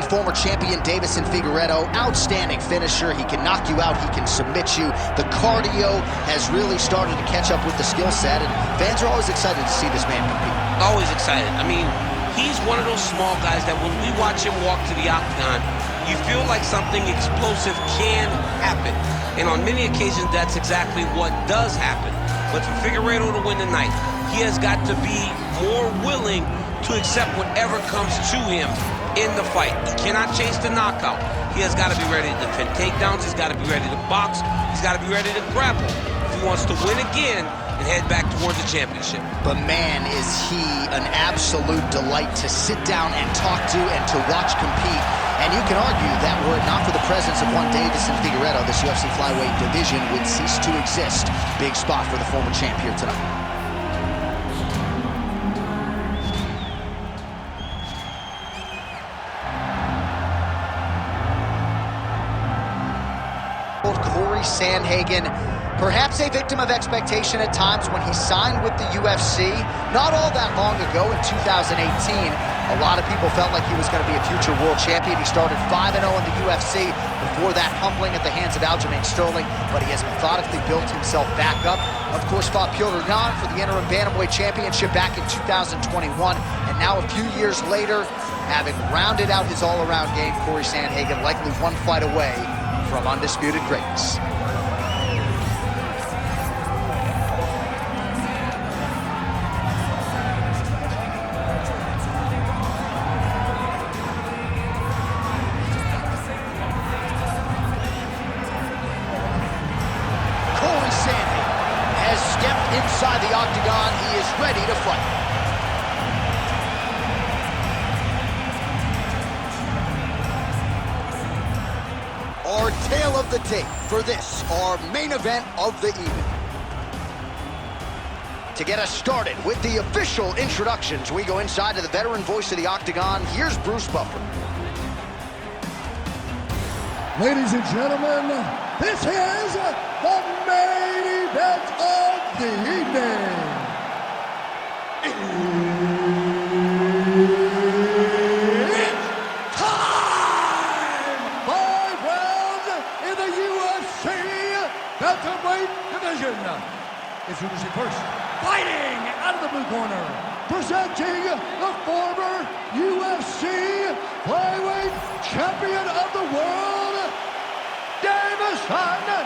former champion Deiveson Figueiredo, outstanding finisher. He can knock you out, he can submit you. The cardio has really started to catch up with the skill set, and fans are always excited to see this man compete. Always excited. I mean, he's one of those small guys that when we watch him walk to the octagon, you feel like something explosive can happen. And on many occasions, that's exactly what does happen. But for Figueiredo to win tonight, he has got to be more willing to accept whatever comes to him in the fight. He cannot chase the knockout. He has got to be ready to defend takedowns. He's got to be ready to box. He's got to be ready to grapple if he wants to win again and head back towards the championship. But man, is he an absolute delight to sit down and talk to and to watch compete. And you can argue that were it not for the presence of one Deiveson Figueiredo, this UFC flyweight division would cease to exist. Big spot for the former champ here tonight. Cory Sandhagen, perhaps a victim of expectation at times when he signed with the UFC. Not all that long ago in 2018, a lot of people felt like he was going to be a future world champion. He started 5-0 in the UFC, before that humbling at the hands of Aljamain Sterling, but he has methodically built himself back up. Of course, fought Petr Yan for the interim bantamweight championship back in 2021, and now a few years later, having rounded out his all-around game, Cory Sandhagen likely one fight away from undisputed greatness. Cory Sandhagen has stepped inside the octagon. He is ready to fight. Our tale of the tape for this, our main event of the evening. To get us started with the official introductions, we go inside to the veteran voice of the octagon. Here's Bruce Buffer. Ladies and gentlemen, this is the main event of the evening. Bantamweight division. Introducing first, fighting out of the blue corner, presenting the former UFC flyweight champion of the world, Deiveson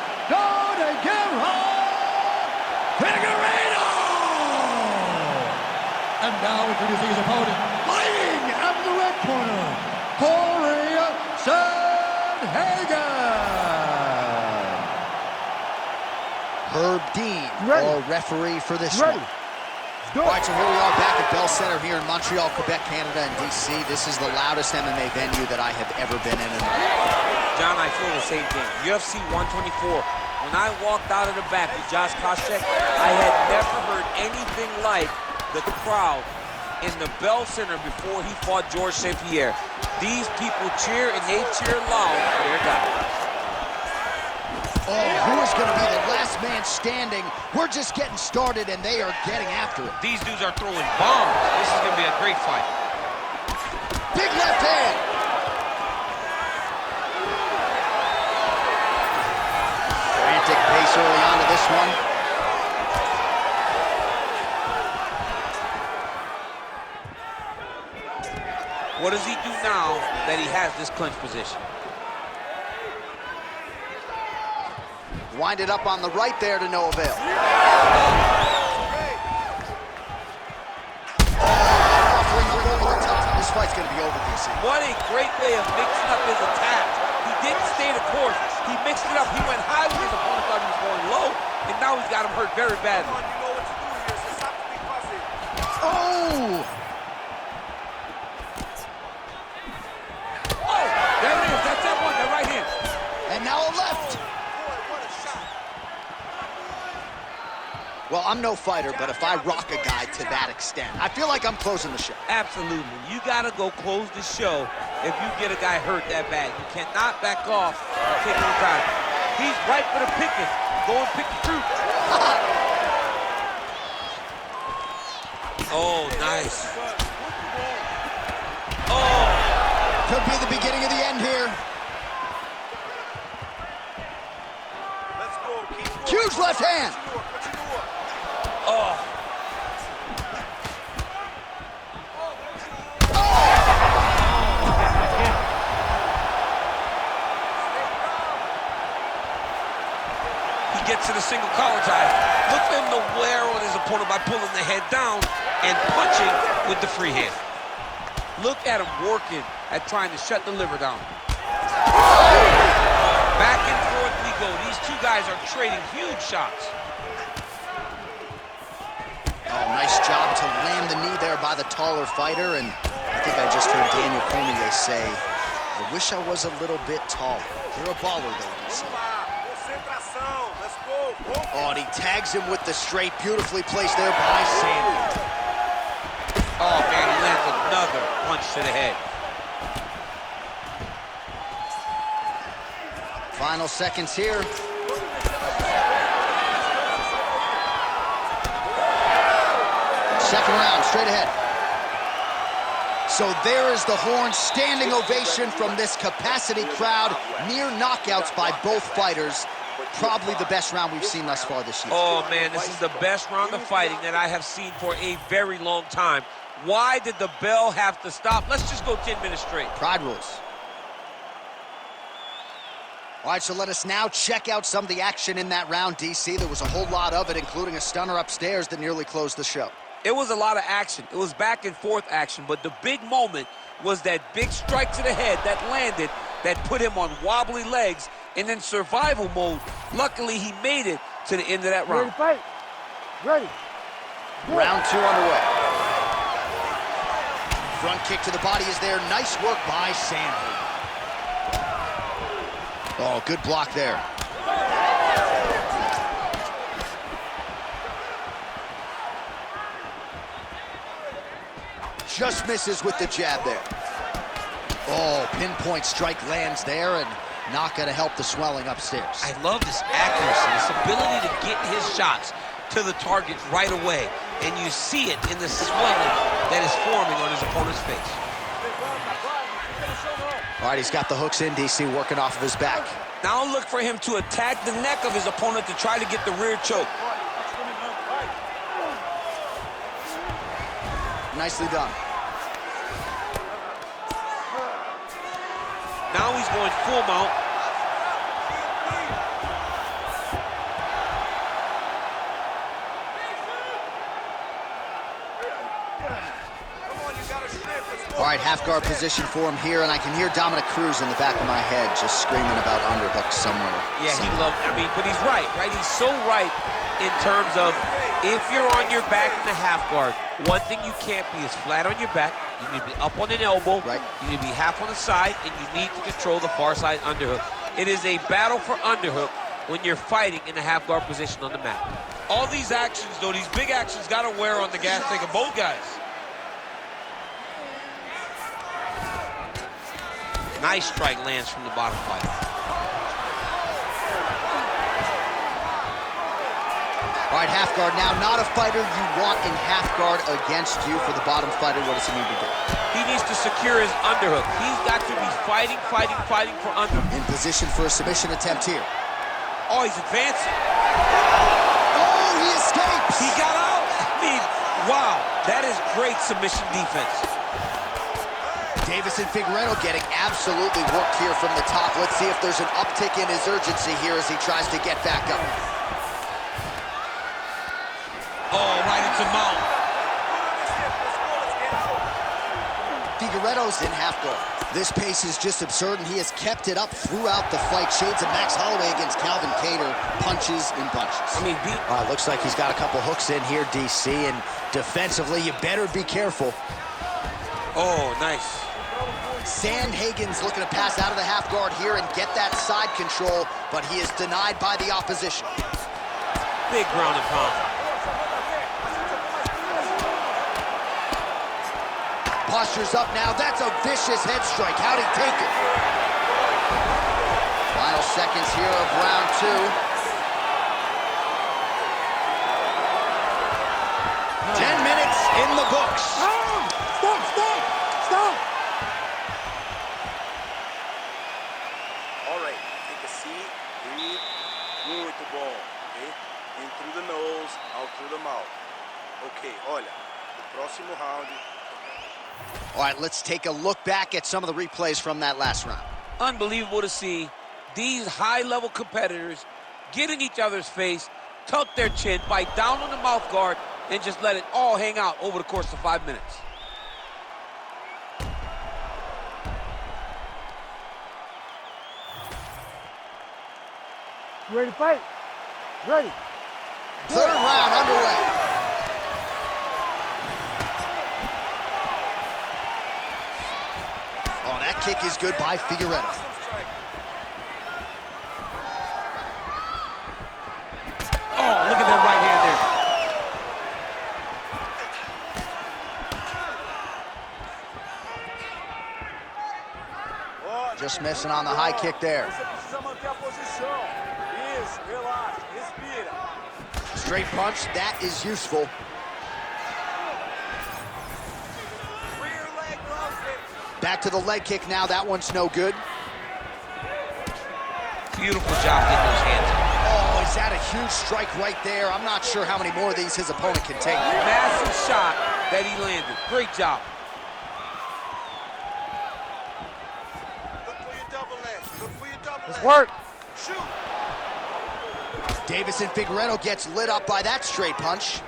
Figueiredo. And now introducing his opponent, fighting out of the red corner, Cory Sandhagen. Herb Dean, our referee for this one. All right, so here we are back at Bell Center here in Montreal, Quebec, Canada, and DC. This is the loudest MMA venue that I have ever been in my life. John, I feel the same thing. UFC 124. When I walked out of the back with Josh Koscheck, I had never heard anything like the crowd in the Bell Center before he fought Georges St-Pierre. These people cheer, and they cheer loud for their guy. Oh, who is going to be the last man standing? We're just getting started, and they are getting after it. These dudes are throwing bombs. This is going to be a great fight. Big left hand. Frantic pace early on to this one. What does he do now that he has this clinch position? Wind it up on the right there to no avail. This fight's going to be over, DC. What a great way of mixing up his attacks. He didn't stay the course. He mixed it up. He went high when his opponent thought he was going low, and now he's got him hurt very badly. Oh! Oh, there it is. That's that one, the right hand. And now a left. Well, I'm no fighter, but if I rock a guy to that extent, I feel like I'm closing the show. Absolutely. You got to go close the show if you get a guy hurt that bad. You cannot back off and take any time. He's right for the picking. Go and pick the fruit. Oh, nice. Oh. Could be be the beginning of the end here. Huge left hand. Oh. He gets to the single collar tie. Look for him to wear on his opponent by pulling the head down and punching with the free hand. Look at him working at trying to shut the liver down. Back and forth we go. These two guys are trading huge shots. Oh, nice job to land the knee there by the taller fighter, and I think I just heard Daniel Cormier say, I wish I was a little bit taller. You're a baller, though, DC. Oh, and he tags him with the straight, beautifully placed there by Sandhagen. Oh, man, he lands another punch to the head. Final seconds here. Second round, straight ahead. So there is the horn, standing ovation from this capacity crowd. Near knockouts by both fighters. Probably the best round we've seen thus far this year. Oh, man, this is the best round of fighting that I have seen for a very long time. Why did the bell have to stop? Let's just go 10 minutes straight. Pride rules. All right, so let us now check out some of the action in that round, DC. There was a whole lot of it, including a stunner upstairs that nearly closed the show. It was a lot of action. It was back and forth action, but the big moment was that big strike to the head that landed, that put him on wobbly legs, and in survival mode. Luckily, he made it to the end of that round. Ready to fight? Ready. Round two underway. Front kick to the body is there. Nice work by Sandhagen. Oh, good block there. Just misses with the jab there. Oh, pinpoint strike lands there and not going to help the swelling upstairs. I love this accuracy, this ability to get his shots to the target right away. And you see it in the swelling that is forming on his opponent's face. All right, he's got the hooks in, DC, working off of his back. Now look for him to attack the neck of his opponent to try to get the rear choke. Nicely done. Now he's going full mount. All right, half guard position for him here, and I can hear Dominic Cruz in the back of my head just screaming about underhooks somewhere. Yeah, he loved, but he's right? He's so right in terms of if you're on your back in the half guard, one thing you can't be is flat on your back. You need to be up on an elbow. Right. You need to be half on the side, and you need to control the far side underhook. It is a battle for underhook when you're fighting in the half guard position on the mat. All these actions, though, these big actions got to wear on the gas tank of both guys. Nice strike lands from the bottom fighter. All right, half guard now. Not a fighter you want in half guard against you. For the bottom fighter, what does he need to do? He needs to secure his underhook. He's got to be fighting for underhook. In position for a submission attempt here. Oh, he's advancing. Oh, he escapes! He got out. Wow, that is great submission defense. Deiveson Figueiredo getting absolutely worked here from the top. Let's see if there's an uptick in his urgency here as he tries to get back up. Oh, right into mount. Figueiredo's in half guard. This pace is just absurd, and he has kept it up throughout the fight. Shades of Max Holloway against Calvin Kattar, punches and bunches. Looks like he's got a couple hooks in here, DC, and defensively, you better be careful. Oh, nice. Sandhagen's looking to pass out of the half guard here and get that side control, but he is denied by the opposition. Big ground and pound. Posture's up now. That's a vicious head strike. How'd he take it? Final seconds here of round two. 10 minutes in the books. Stop! bom, ok? In through the nose, out through the mouth. Ok, olha, o próximo round. All right, let's take a look back at some of the replays from that last round. Unbelievable to see these high-level competitors get in each other's face, tuck their chin, bite down on the mouth guard, and just let it all hang out over the course of 5 minutes. You ready to fight? Ready. Third round underway. Oh, that kick is good by Figueiredo. Oh, look at that right hand there. Just missing on the high kick there. Straight punch, that is useful. Back to the leg kick now, that one's no good. Beautiful job getting those hands up. Oh, is that a huge strike right there? I'm not sure how many more of these his opponent can take. Massive shot that he landed. Great job. Look for your double leg. Look for your double leg. Let's work. Shoot. Deiveson Figueiredo gets lit up by that straight punch.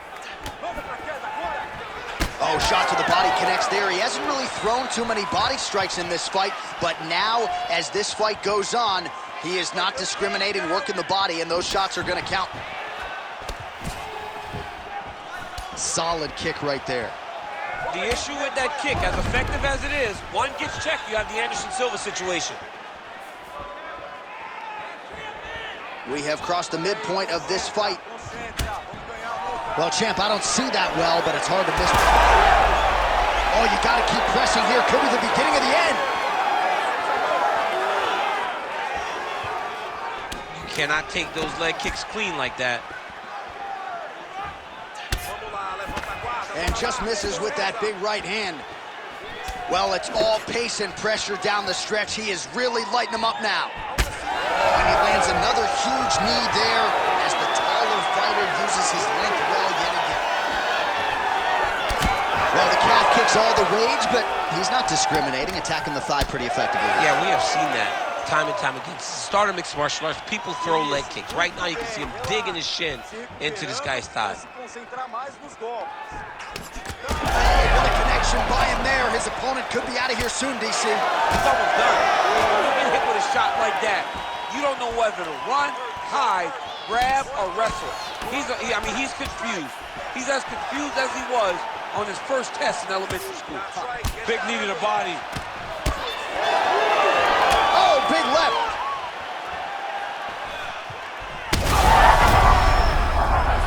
Oh, shot to the body connects there. He hasn't really thrown too many body strikes in this fight, but now, as this fight goes on, he is not discriminating, working the body, and those shots are going to count. Solid kick right there. The issue with that kick, as effective as it is, one gets checked, you have the Anderson Silva situation. We have crossed the midpoint of this fight. Well, champ, I don't see that well, but it's hard to miss. Oh, you got to keep pressing here. Could be the beginning of the end. You cannot take those leg kicks clean like that. And just misses with that big right hand. Well, it's all pace and pressure down the stretch. He is really lighting them up now. And he lands another huge knee there as the taller fighter uses his length well yet again. Well, the calf kicks all the rage, but he's not discriminating, attacking the thigh pretty effectively. Yeah, we have seen that time and time again. Start of mixed martial arts, people throw leg kicks. Right now you can see him digging his shin into this guy's thigh. Oh, what a connection by him there. His opponent could be out of here soon, DC. He's almost done. When you get hit with a shot like that, you don't know whether to run, hide, grab, or wrestle. He's confused. He's as confused as he was on his first test in elementary school. Big knee to the body. Oh, big left.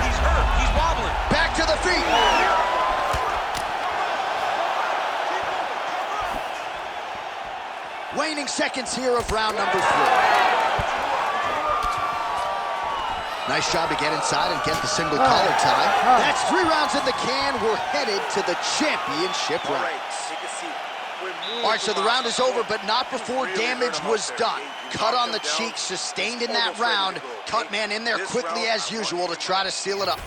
He's hurt. He's wobbling. Back to the feet. Waning seconds here of round number 3. Nice job to get inside and get the single collar tie. That's 3 rounds in the can. We're headed to the championship round. All right, so the round is over, but not before damage was done. Cut on the cheek, sustained in that round. Cut man in there quickly as usual to try to seal it up.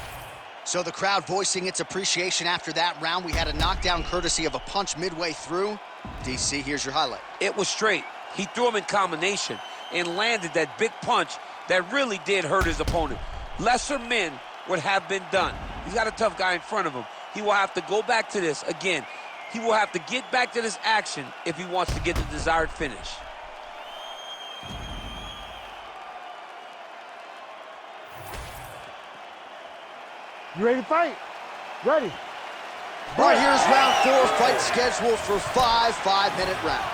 So the crowd voicing its appreciation after that round. We had a knockdown courtesy of a punch midway through. DC, here's your highlight. It was straight. He threw him in combination and landed that big punch that really did hurt his opponent. Lesser men would have been done. He's got a tough guy in front of him. He will have to go back to this again. He will have to get back to this action if he wants to get the desired finish. You ready to fight? Ready. All right, here's round 4, fight scheduled for 5 5-minute rounds.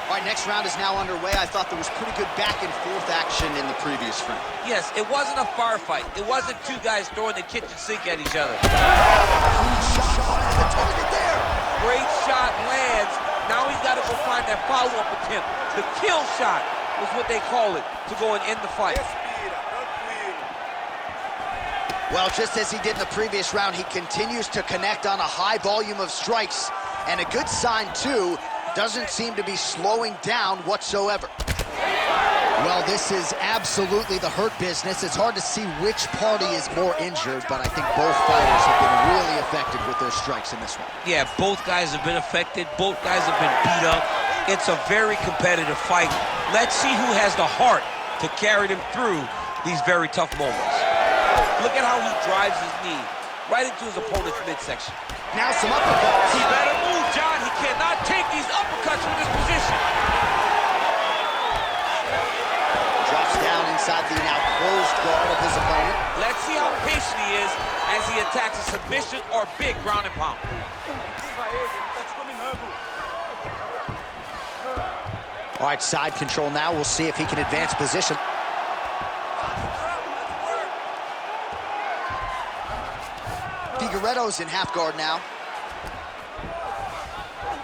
All right, next round is now underway. I thought there was pretty good back and forth action in the previous round. Yes, it wasn't a firefight. It wasn't 2 guys throwing the kitchen sink at each other. Shot at the target there. Great shot lands. Now he's got to go find that follow-up attempt. The kill shot was what they call it to go and end the fight. Well, just as he did in the previous round, he continues to connect on a high volume of strikes. And a good sign, too, doesn't seem to be slowing down whatsoever. Well, this is absolutely the hurt business. It's hard to see which party is more injured, but I think both fighters have been really affected with their strikes in this one. Yeah, both guys have been affected. Both guys have been beat up. It's a very competitive fight. Let's see who has the heart to carry them through these very tough moments. Look at how he drives his knee right into his opponent's midsection. Now some uppercuts. He better move, John. He cannot take these uppercuts from this position. Drops down inside the now closed guard of his opponent. Let's see how patient he is as he attacks a submission or big ground and pound. All right, side control now. We'll see if he can advance position. Figueiredo's in half guard now.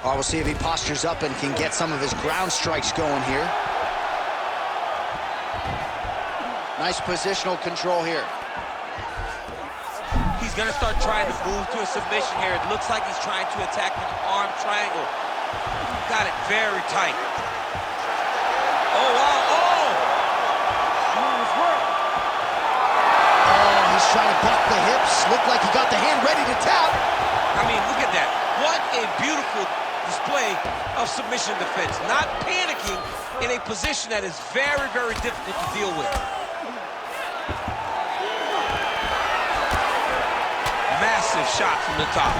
All right, we'll see if he postures up and can get some of his ground strikes going here. Nice positional control here. He's gonna start trying to move to a submission here. It looks like he's trying to attack an arm triangle. Got it very tight. Oh, wow, oh! Oh, he's trying to buck the hips. Looked like he got the hand ready to tap. I mean, look at that. What a beautiful display of submission defense. Not panicking in a position that is very, very difficult to deal with. Massive shot from the top.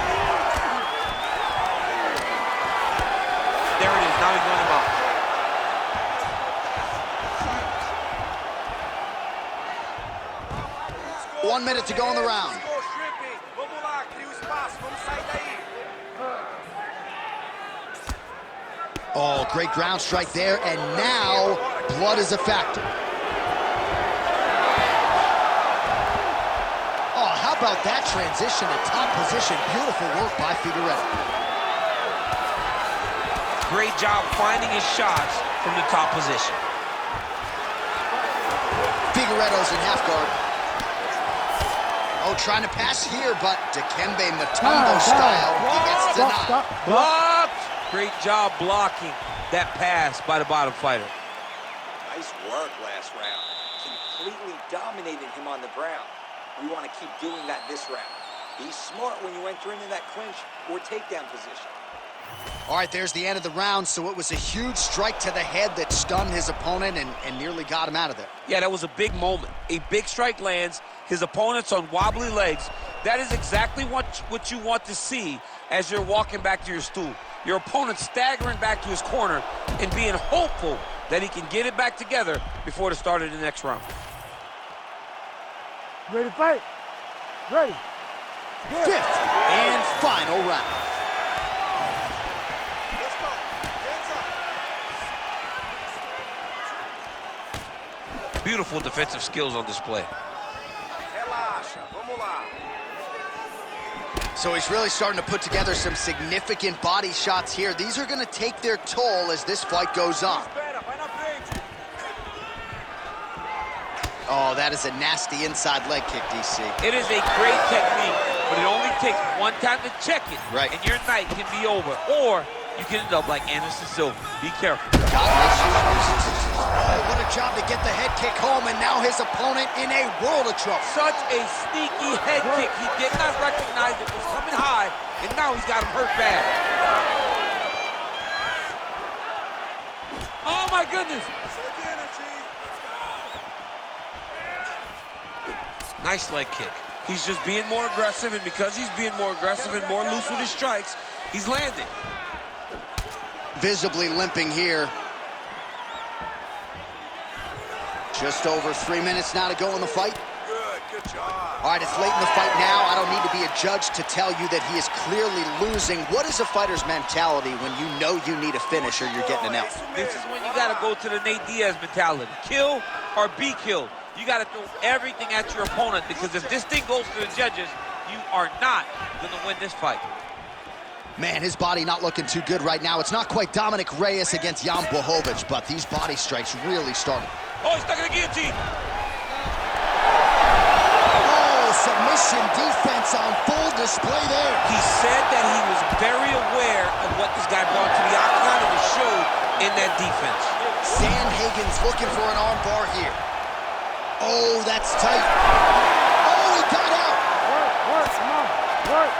There it is. Now he's going him out. One minute to go in the round. Oh, great ground strike there, and now blood is a factor. Oh, how about that transition to top position? Beautiful work by Figueiredo. Great job finding his shots from the top position. Figueiredo's in half guard. Oh, trying to pass here, but Dikembe Mutombo style, he gets denied. Blocked! Great job blocking that pass by the bottom fighter. Nice work last round. Completely dominated him on the ground. We want to keep doing that this round. Be smart when you enter into that clinch or takedown position. All right, there's the end of the round, so it was a huge strike to the head that stunned his opponent and nearly got him out of there. Yeah, that was a big moment. A big strike lands, his opponent's on wobbly legs. That is exactly what you want to see as you're walking back to your stool. Your opponent staggering back to his corner and being hopeful that he can get it back together before the start of the next round. Ready to fight? Ready. Fifth and final round. Beautiful defensive skills on display. So he's really starting to put together some significant body shots here. These are going to take their toll as this fight goes on. Oh, that is a nasty inside leg kick, DC. It is a great technique, but it only takes one time to check it, right, and your night can be over. Or you can end up like Anderson Silva. Be careful. Oh, what a job to get the head kick home, and now his opponent in a world of trouble. Such a sneaky head kick. He did not recognize it was coming high, and now he's got him hurt bad. Oh, my goodness. Nice leg kick. He's just being more aggressive, and because he's being more aggressive and more loose with his strikes, he's landing. Visibly limping here. Just over 3 minutes now to go in the fight. Good job. All right, it's late in the fight now. I don't need to be a judge to tell you that he is clearly losing. What is a fighter's mentality when you know you need a finish or you're getting an L? This is when you got to go to the Nate Diaz mentality. Kill or be killed. You got to throw everything at your opponent, because if this thing goes to the judges, you are not going to win this fight. Man, his body not looking too good right now. It's not quite Dominic Reyes against Jan Blachowicz, but these body strikes really started. Oh, he's stuck in the guillotine. Oh, submission defense on full display there. He said that he was very aware of what this guy brought to the octagon, and it showed in that defense. Sandhagen's looking for an arm bar here. Oh, that's tight. Oh, he got out. Work, come on, work.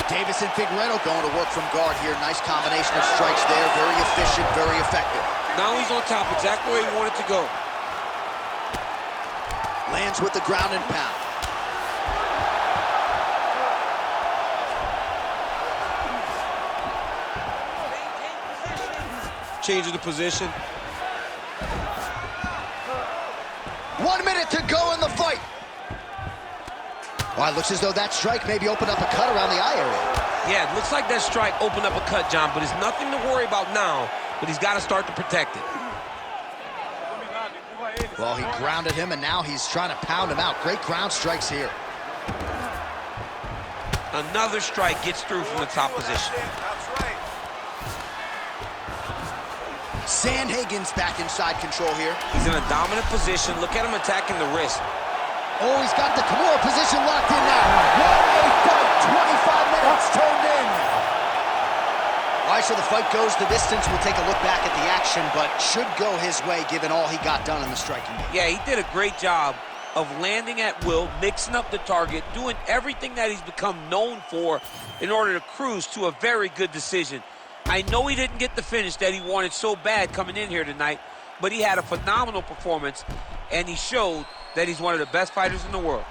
Deiveson Figueiredo going to work from guard here. Nice combination of strikes there. Very efficient, very effective. Now he's on top, exactly where he wanted to go. Lands with the ground and pound. Changing the position. 1 minute to go in the fight. Well, it looks as though that strike maybe opened up a cut around the eye area. Yeah, it looks like that strike opened up a cut, John, but it's nothing to worry about now, but he's got to start to protect it. Well, he grounded him, and now he's trying to pound him out. Great ground strikes here. Another strike gets through from the top position. That's right. Sandhagen's back inside control here. He's in a dominant position. Look at him attacking the wrist. Oh, he's got the Kimura position locked in now. What a fight! 25 minutes turned in. All right, so the fight goes the distance. We'll take a look back at the action, but should go his way given all he got done in the striking game. Yeah, he did a great job of landing at will, mixing up the target, doing everything that he's become known for in order to cruise to a very good decision. I know he didn't get the finish that he wanted so bad coming in here tonight, but he had a phenomenal performance, and he showed that he's one of the best fighters in the world.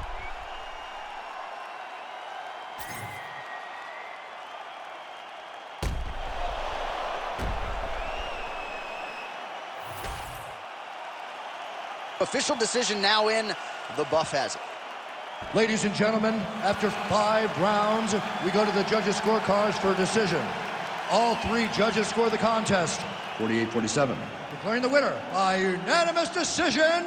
Official decision now in. The buff has it. Ladies and gentlemen, after 5 rounds, we go to the judges' scorecards for a decision. All 3 judges score the contest, 48-47. Declaring the winner by unanimous decision,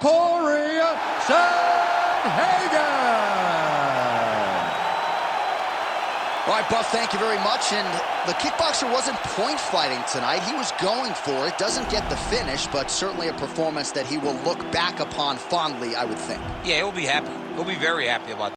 Cory Sandhagen. All right, Buff, thank you very much. And the kickboxer wasn't point fighting tonight. He was going for it. Doesn't get the finish, but certainly a performance that he will look back upon fondly, I would think. Yeah, he'll be happy. He'll be very happy about that.